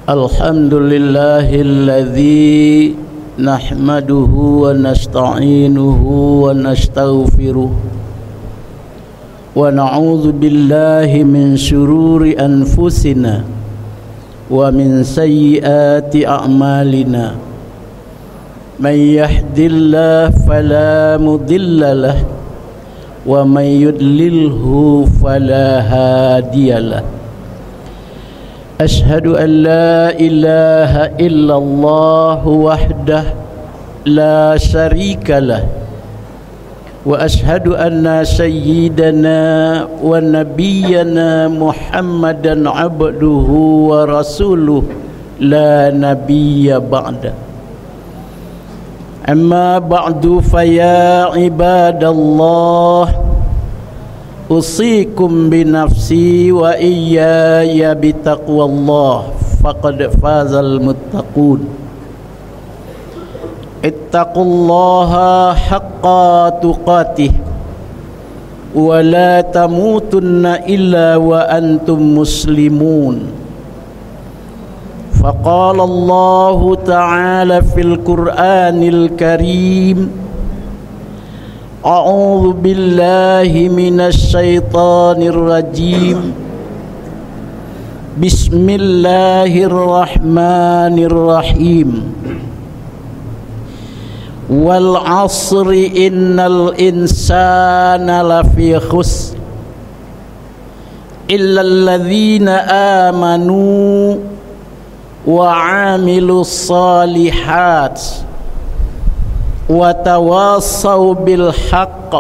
Alhamdulillahilladzi nahmaduhu wa nasta'inuhu wa nastaghfiruh wa na'udzu billahi min syururi anfusina wa min sayyiati a'malina. Man yahdihillahu fala mudilla lahu wa man yudlilhu fala hadiyalah. Ashhadu an la ilaha illallah wahdah la syarika lah wa ashhadu anna sayyidana wa nabiyyana Muhammadan abduhu wa rasuluh la nabiyya ba'da. Amma ba'du fa ya ibadallah, usikum binafsi wa iyaya bitaqwallah faqad fazal muttaqun. Ittaqullaha haqqa tuqatih wa la tamutunna illa wa antum muslimun. Faqala Allah ta'ala fil Qur'anil Karim, A'udzu billahi minasy syaithanir rajim. Bismillahirrahmanirrahim. Wal 'asri innal insana lafi khusr illa alladzina amanu wa 'amilus shalihat wa tawassaw bil haqq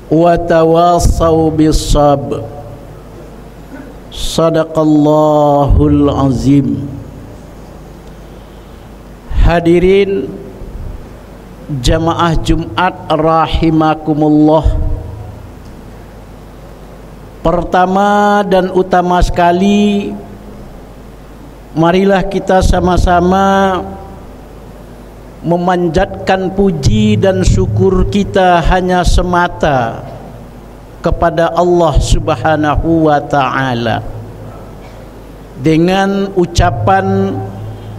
wa tawassaw bis sabr. Sadaqallahul azim. Hadirin jamaah Jumat rahimakumullah. Pertama dan utama sekali, marilah kita sama-sama memanjatkan puji dan syukur kita hanya semata kepada Allah Subhanahu wa ta'ala dengan ucapan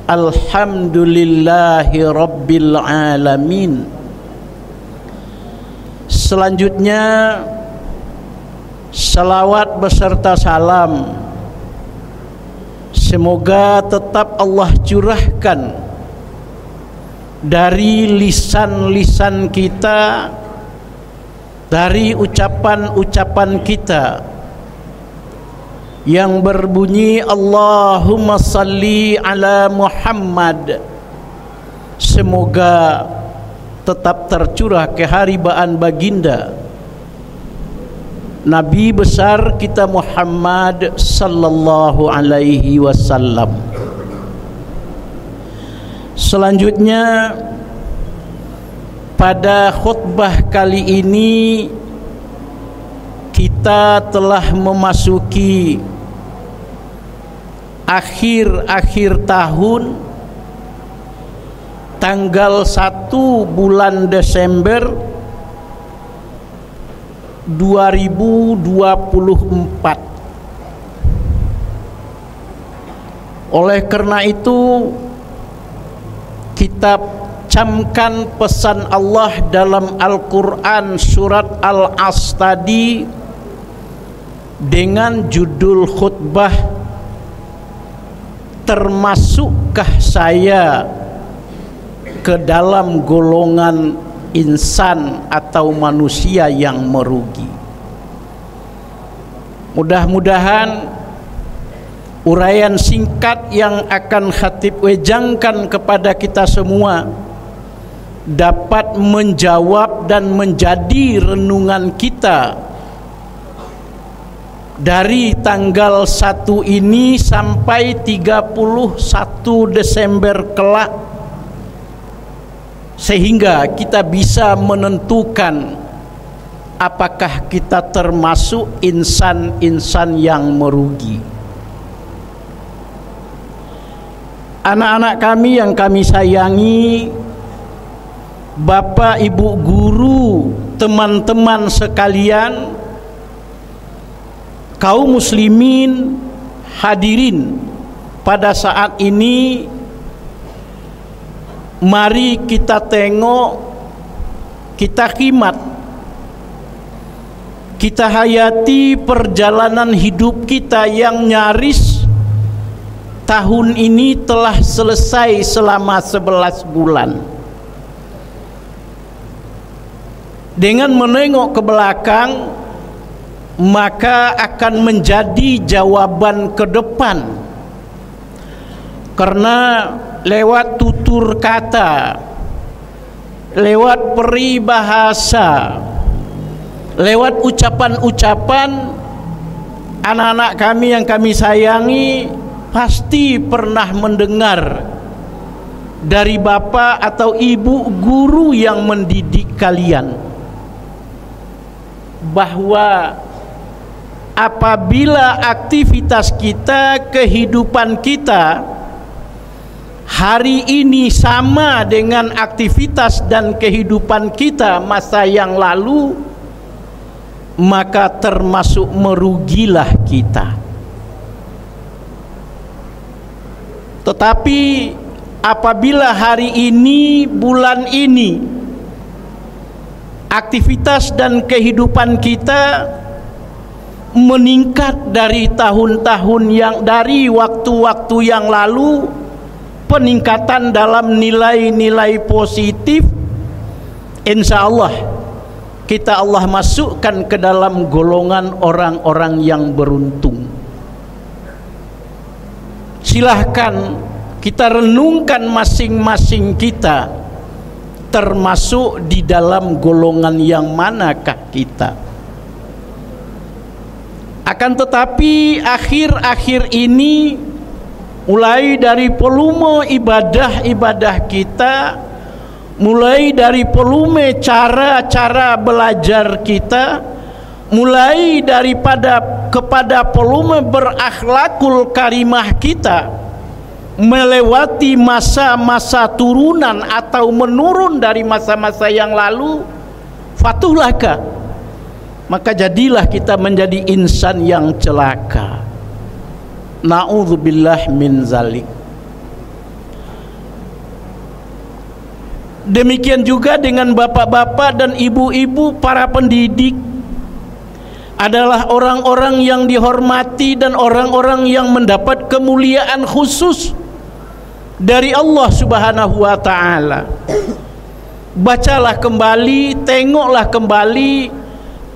Alhamdulillahi Rabbil Alamin. Selanjutnya salawat beserta salam semoga tetap Allah curahkan dari lisan-lisan kita, dari ucapan-ucapan kita yang berbunyi Allahumma salli ala Muhammad, semoga tetap tercurah keharibaan baginda Nabi besar kita Muhammad sallallahu alaihi wasallam. Selanjutnya, pada khutbah kali ini kita telah memasuki akhir tahun, tanggal 1 bulan Desember 2024. Oleh karena itu, kita camkan pesan Allah dalam Al-Quran surat Al-As tadi dengan judul khutbah, termasukkah saya ke dalam golongan insan atau manusia yang merugi. Mudah-mudahan uraian singkat yang akan khatib wejangkan kepada kita semua dapat menjawab dan menjadi renungan kita dari tanggal 1 ini sampai 31 Desember kelak, sehingga kita bisa menentukan apakah kita termasuk insan-insan yang merugi. Anak-anak kami yang kami sayangi, Bapak Ibu guru, teman-teman sekalian, kaum muslimin, hadirin pada saat ini mari kita tengok, kita khimat, kita hayati perjalanan hidup kita yang nyaris tahun ini telah selesai selama 11 bulan. Dengan menengok ke belakang, maka akan menjadi jawaban ke depan. Karena lewat tutur kata, lewat peribahasa, lewat ucapan-ucapan, anak-anak kami yang kami sayangi pasti pernah mendengar dari bapak atau ibu guru yang mendidik kalian bahwa apabila aktivitas kita, kehidupan kita hari ini sama dengan aktivitas dan kehidupan kita masa yang lalu, maka termasuk merugilah kita. Tetapi apabila hari ini, bulan ini, aktivitas dan kehidupan kita meningkat dari tahun-tahun yang, dari waktu-waktu yang lalu, peningkatan dalam nilai-nilai positif, insya Allah kita Allah masukkan ke dalam golongan orang-orang yang beruntung. Silahkan kita renungkan masing-masing kita, termasuk di dalam golongan yang manakah kita. Akan tetapi akhir-akhir ini, mulai dari volume ibadah-ibadah kita, mulai dari volume cara-cara belajar kita, mulai kepada volume berakhlakul karimah kita, melewati masa-masa turunan atau menurun dari masa-masa yang lalu, fatuhlaka, maka jadilah kita menjadi insan yang celaka. Na'udzubillah min zalik. Demikian juga dengan bapak-bapak dan ibu-ibu para pendidik, adalah orang-orang yang dihormati dan orang-orang yang mendapat kemuliaan khusus dari Allah Subhanahu wa ta'ala. Bacalah kembali, tengoklah kembali,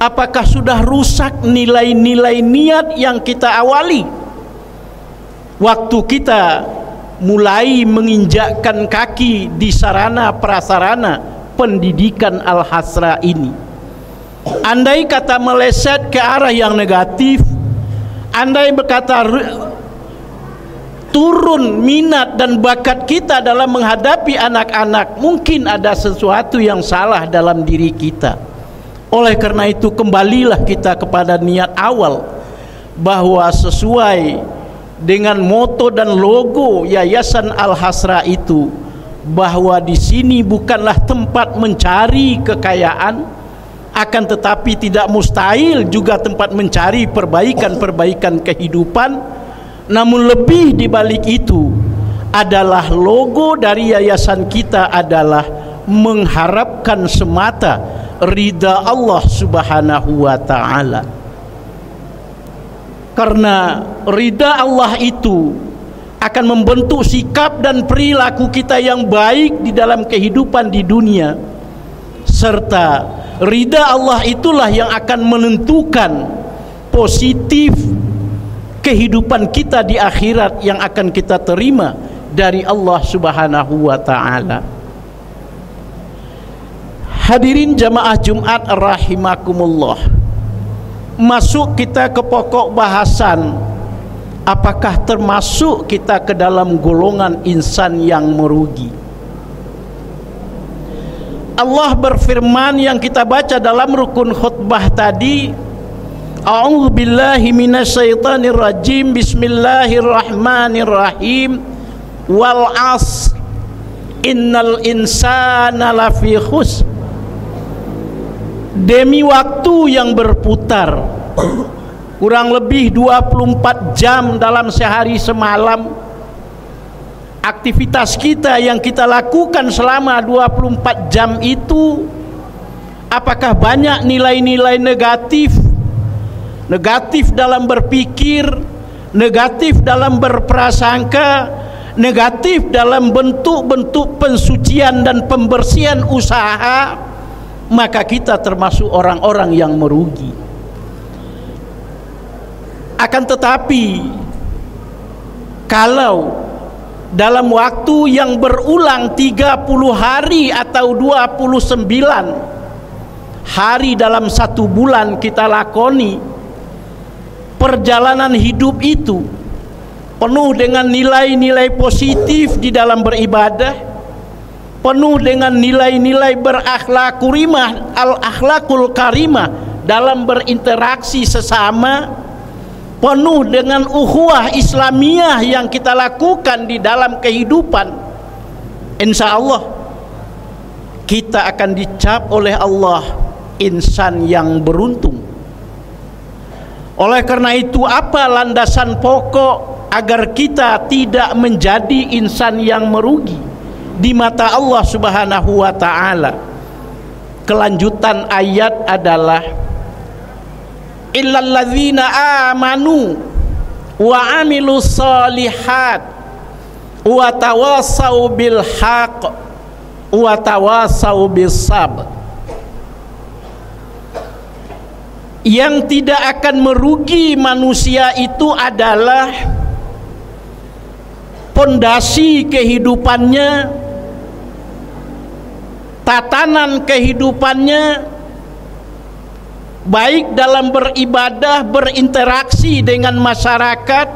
apakah sudah rusak nilai-nilai niat yang kita awali waktu kita mulai menginjakkan kaki di sarana prasarana pendidikan Al-Hasra ini. Andai kata meleset ke arah yang negatif, andai berkata turun minat dan bakat kita dalam menghadapi anak-anak, mungkin ada sesuatu yang salah dalam diri kita. Oleh karena itu, kembalilah kita kepada niat awal, bahwa sesuai dengan moto dan logo Yayasan Al-Hasra itu, bahwa di sini bukanlah tempat mencari kekayaan, akan tetapi tidak mustahil juga tempat mencari perbaikan-perbaikan kehidupan. Namun lebih dibalik itu adalah logo dari yayasan kita adalah mengharapkan semata ridha Allah Subhanahu wa ta'ala. Karena ridha Allah itu akan membentuk sikap dan perilaku kita yang baik di dalam kehidupan di dunia, serta ridha Allah itulah yang akan menentukan positif kehidupan kita di akhirat yang akan kita terima dari Allah Subhanahu wa ta'ala. Hadirin jamaah Jumat rahimakumullah, masuk kita ke pokok bahasan, apakah termasuk kita ke dalam golongan insan yang merugi? Allah berfirman yang kita baca dalam rukun khutbah tadi, A'udzu billahi minasyaitonir rajim, bismillahirrahmanirrahim, wal 'asr innal insana lafi khusr. Demi waktu yang berputar, kurang lebih 24 jam dalam sehari semalam, aktivitas kita yang kita lakukan selama 24 jam itu, apakah banyak nilai-nilai negatif? Negatif dalam berpikir, negatif dalam berprasangka, negatif dalam bentuk-bentuk pensucian dan pembersihan usaha, maka kita termasuk orang-orang yang merugi. Akan tetapi, kalau dalam waktu yang berulang 30 hari atau 29 hari dalam satu bulan kita lakoni perjalanan hidup itu penuh dengan nilai-nilai positif di dalam beribadah, penuh dengan nilai-nilai berakhlakul karimah, al-akhlakul karimah dalam berinteraksi sesama, penuh dengan ukhuwah Islamiyah yang kita lakukan di dalam kehidupan, insya Allah kita akan dicap oleh Allah insan yang beruntung. Oleh karena itu, apa landasan pokok agar kita tidak menjadi insan yang merugi di mata Allah Subhanahu wa ta'ala? Kelanjutan ayat adalah illalladzina amanu wa amilus solihat wa tawassaw bil haqq wa tawassaw bis sabr. Yang tidak akan merugi manusia itu adalah pondasi kehidupannya, tatanan kehidupannya, baik dalam beribadah, berinteraksi dengan masyarakat.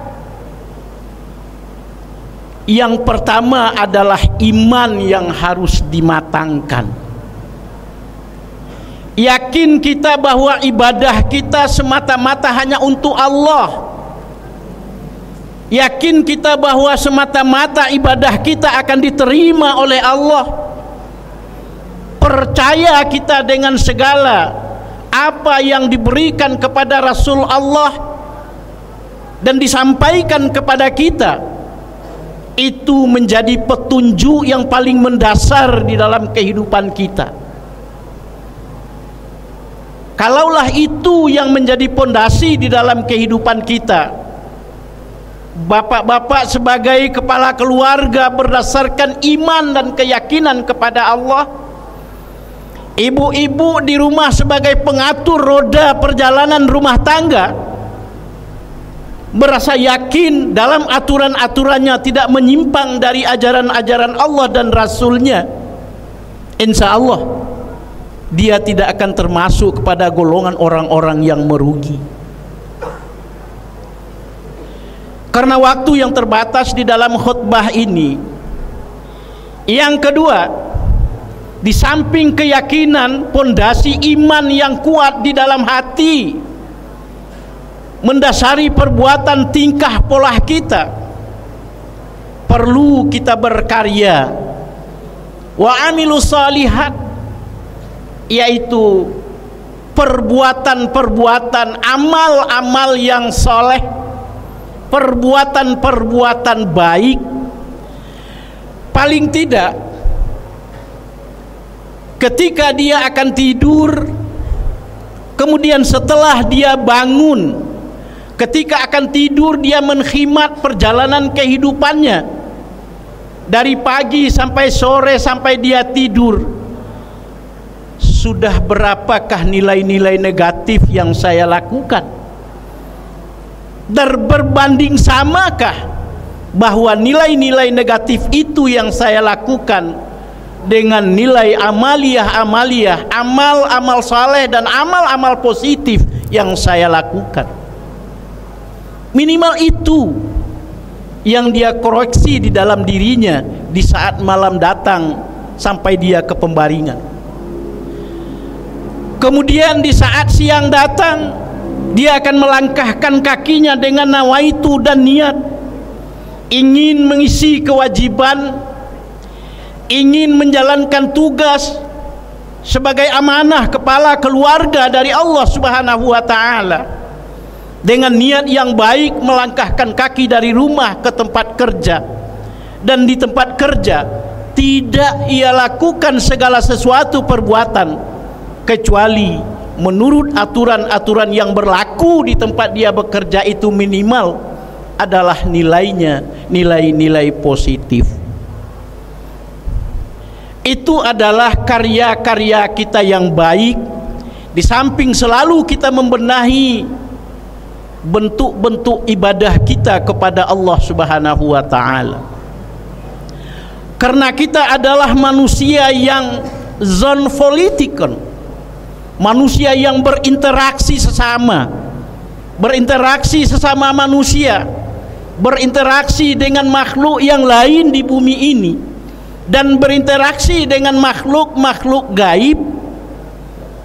Yang pertama adalah iman yang harus dimatangkan. Yakin kita bahwa ibadah kita semata-mata hanya untuk Allah. Yakin kita bahwa semata-mata ibadah kita akan diterima oleh Allah. Percaya kita dengan segala apa yang diberikan kepada Rasul Allah dan disampaikan kepada kita, itu menjadi petunjuk yang paling mendasar di dalam kehidupan kita. Kalaulah itu yang menjadi pondasi di dalam kehidupan kita, bapak-bapak sebagai kepala keluarga berdasarkan iman dan keyakinan kepada Allah, ibu-ibu di rumah sebagai pengatur roda perjalanan rumah tangga, berasa yakin dalam aturan-aturannya tidak menyimpang dari ajaran-ajaran Allah dan Rasulnya, insya Allah dia tidak akan termasuk kepada golongan orang-orang yang merugi. Karena waktu yang terbatas di dalam khutbah ini, yang kedua, di samping keyakinan, pondasi iman yang kuat di dalam hati mendasari perbuatan tingkah pola kita, perlu kita berkarya wa amilus shalihat, yaitu perbuatan-perbuatan, amal-amal yang soleh, perbuatan-perbuatan baik. Paling tidak ketika dia akan tidur, kemudian setelah dia bangun, ketika akan tidur dia mengkhimat perjalanan kehidupannya dari pagi sampai sore sampai dia tidur. Sudah berapakah nilai-nilai negatif yang saya lakukan? Dan berbanding samakah bahwa nilai-nilai negatif itu yang saya lakukan dengan nilai amaliyah, amal-amal saleh dan amal-amal positif yang saya lakukan? Minimal itu yang dia koreksi di dalam dirinya di saat malam datang sampai dia ke pembaringan. Kemudian di saat siang datang, dia akan melangkahkan kakinya dengan nawaitu dan niat ingin mengisi kewajiban, ingin menjalankan tugas sebagai amanah kepala keluarga dari Allah Subhanahu wa ta'ala, dengan niat yang baik melangkahkan kaki dari rumah ke tempat kerja, dan di tempat kerja, tidak ia lakukan segala sesuatu perbuatan kecuali menurut aturan-aturan yang berlaku di tempat dia bekerja, itu minimal adalah nilainya nilai-nilai positif. Itu adalah karya-karya kita yang baik, di samping selalu kita membenahi bentuk-bentuk ibadah kita kepada Allah Subhanahu wa ta'ala. Karena kita adalah manusia yang zonpolitikon, manusia yang berinteraksi sesama manusia, berinteraksi dengan makhluk yang lain di bumi ini, dan berinteraksi dengan makhluk-makhluk gaib,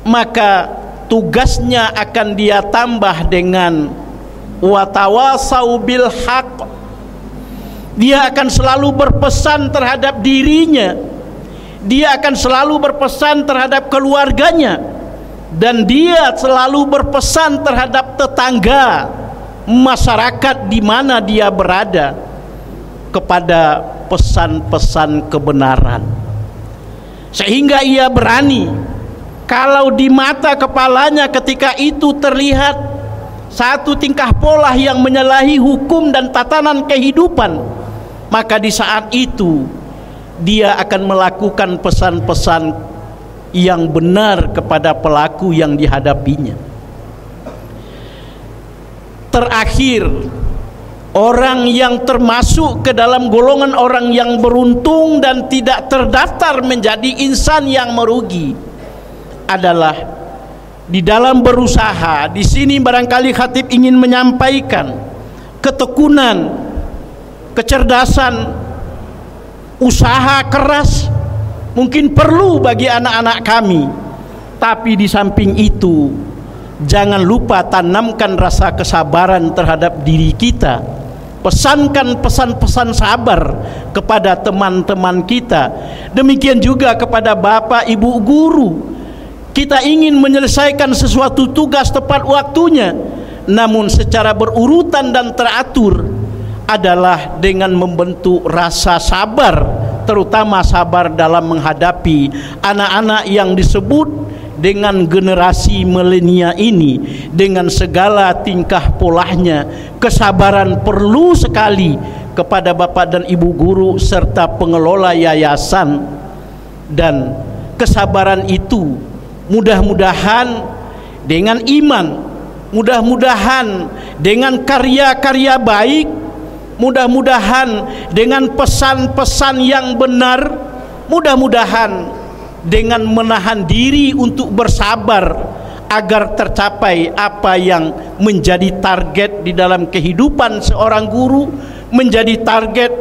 maka tugasnya akan dia tambah dengan watawasau bil haq. Dia akan selalu berpesan terhadap dirinya, dia akan selalu berpesan terhadap keluarganya, dan dia selalu berpesan terhadap tetangga, masyarakat di mana dia berada, kepada pesan-pesan kebenaran. Sehingga ia berani, kalau di mata kepalanya ketika itu terlihat satu tingkah pola yang menyalahi hukum dan tatanan kehidupan, maka di saat itu dia akan melakukan pesan-pesan yang benar kepada pelaku yang dihadapinya. Terakhir, orang yang termasuk ke dalam golongan orang yang beruntung dan tidak terdaftar menjadi insan yang merugi adalah di dalam berusaha. Di sini barangkali khatib ingin menyampaikan ketekunan, kecerdasan, usaha keras mungkin perlu bagi anak-anak kami, tapi di samping itu jangan lupa tanamkan rasa kesabaran terhadap diri kita. Pesankan pesan-pesan sabar kepada teman-teman kita. Demikian juga kepada bapak ibu guru. Kita ingin menyelesaikan sesuatu tugas tepat waktunya, namun secara berurutan dan teratur, adalah dengan membentuk rasa sabar, terutama sabar dalam menghadapi anak-anak yang disebut dengan generasi milenial ini, dengan segala tingkah polanya. Kesabaran perlu sekali kepada bapak dan ibu guru serta pengelola yayasan, dan kesabaran itu mudah-mudahan dengan iman, mudah-mudahan dengan karya-karya baik, mudah-mudahan dengan pesan-pesan yang benar, mudah-mudahan dengan menahan diri untuk bersabar agar tercapai apa yang menjadi target di dalam kehidupan seorang guru, menjadi target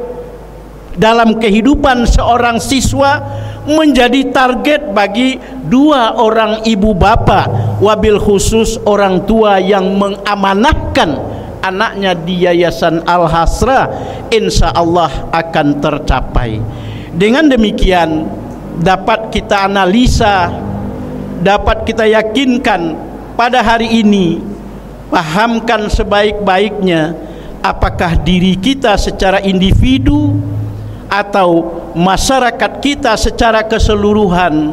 dalam kehidupan seorang siswa, menjadi target bagi dua orang ibu bapak, wabil khusus orang tua yang mengamanahkan anaknya di Yayasan Al-Hasra, insya Allah akan tercapai. Dengan demikian dapat kita analisa, dapat kita yakinkan pada hari ini, pahamkan sebaik-baiknya apakah diri kita secara individu atau masyarakat kita secara keseluruhan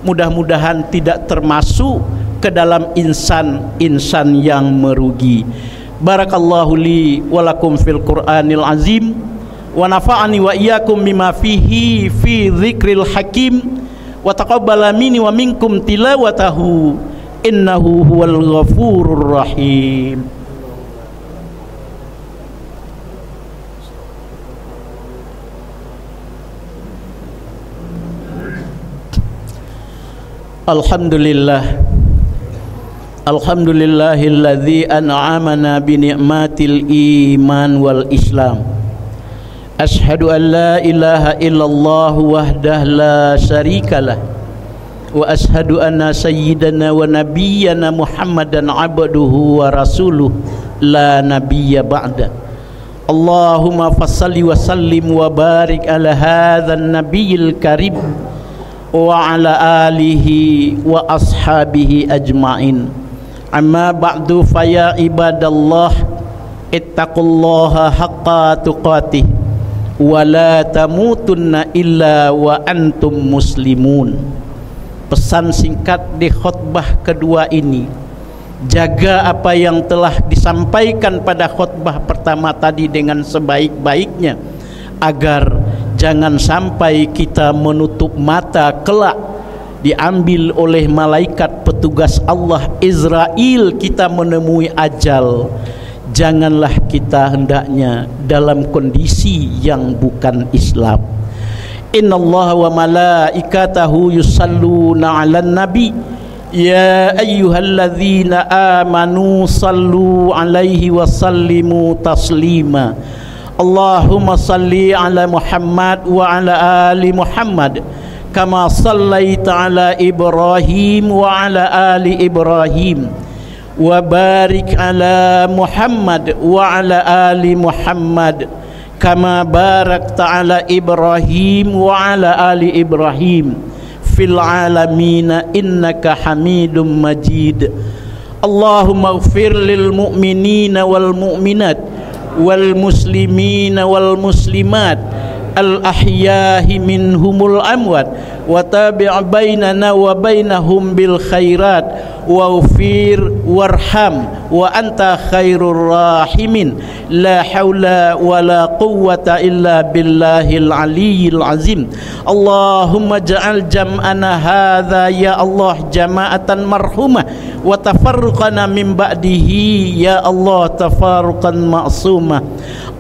mudah-mudahan tidak termasuk ke dalam insan-insan yang merugi. Barakallahu li wa lakum fil Qur'anil azim, wa nafa'ani wa iyyakum bima fihi fi dzikril hakim, wa taqabbala minni wa minkum tilawatahu innahu huwal ghafurur rahim. Alhamdulillah, alhamdulillahilladzi an'amana bi ni'matil iman wal islam. Ashhadu an la ilaha illallah wahdah la syarikalah, wa ashhadu anna sayyidana wa nabiyyana Muhammadan abduhu wa rasuluh la nabiyya ba'da. Allahumma fassalli wa sallim wa barik ala hadzal nabiyil karim wa ala alihi wa ashabihi ajma'in. Amma ba'du, faya ibadallah ittaqullaha haqqa tuqatih wa la tamutunna illa wa antum muslimun. Pesan singkat di khutbah kedua ini, jaga apa yang telah disampaikan pada khutbah pertama tadi dengan sebaik-baiknya, agar jangan sampai kita menutup mata kelak diambil oleh malaikat petugas Allah Israel, kita menemui ajal. Janganlah kita hendaknya dalam kondisi yang bukan Islam. Innallaha wa malaikatahu yusalluna 'alan nabi ya ayyuhalladzina amanu sallu 'alaihi wa sallimu taslima. Allahumma salli 'ala Muhammad wa 'ala ali Muhammad kama sallaita 'ala Ibrahim wa 'ala ali Ibrahim wa barik 'ala Muhammad wa 'ala ali Muhammad kama barakta 'ala Ibrahim wa 'ala ali Ibrahim fil 'alamin innaka Hamidum Majid. Allahumma ighfir lil mu'minina wal mu'minat wal muslimina wal muslimat al ahyahi minhumul amwat wa tabi' bainana wa bainahum bil khairat waghfir warham wa anta khairur rahimin. La haula wa la quwwata illa billahil aliyyil azim. Allahumma ja'al jam'ana hadza ya Allah jama'atan marhumah wa tafarruqana min ba'dihi ya Allah tafarruqan ma'sumah.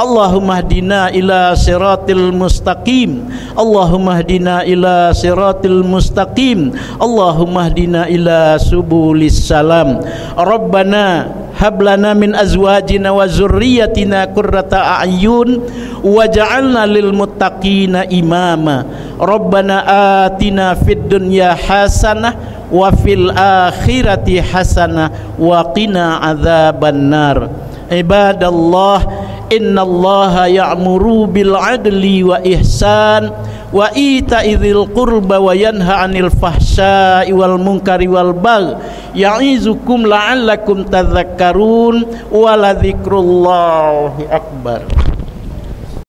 Allahumma hdina ila siratil mustaqim. Allahumma hdina ila siratil mustaqim. Allahumma hdina ila subulis salam. Rabbana hab lana min azwajina wa zurriyyatina qurrata a'yun waj'alna lil muttaqina imama. Rabbana atina fid dunya hasanah wa fil akhirati hasanah wa qina adzabannar. Ibadallah, innallaha ya'muru bil adli wa ihsan wa ita'i dzil qurba wa yanha 'anil fahsya'i wal munkari wal baghi ya'izukum la'allakum tadhakkarun wa la dzikrullahi akbar.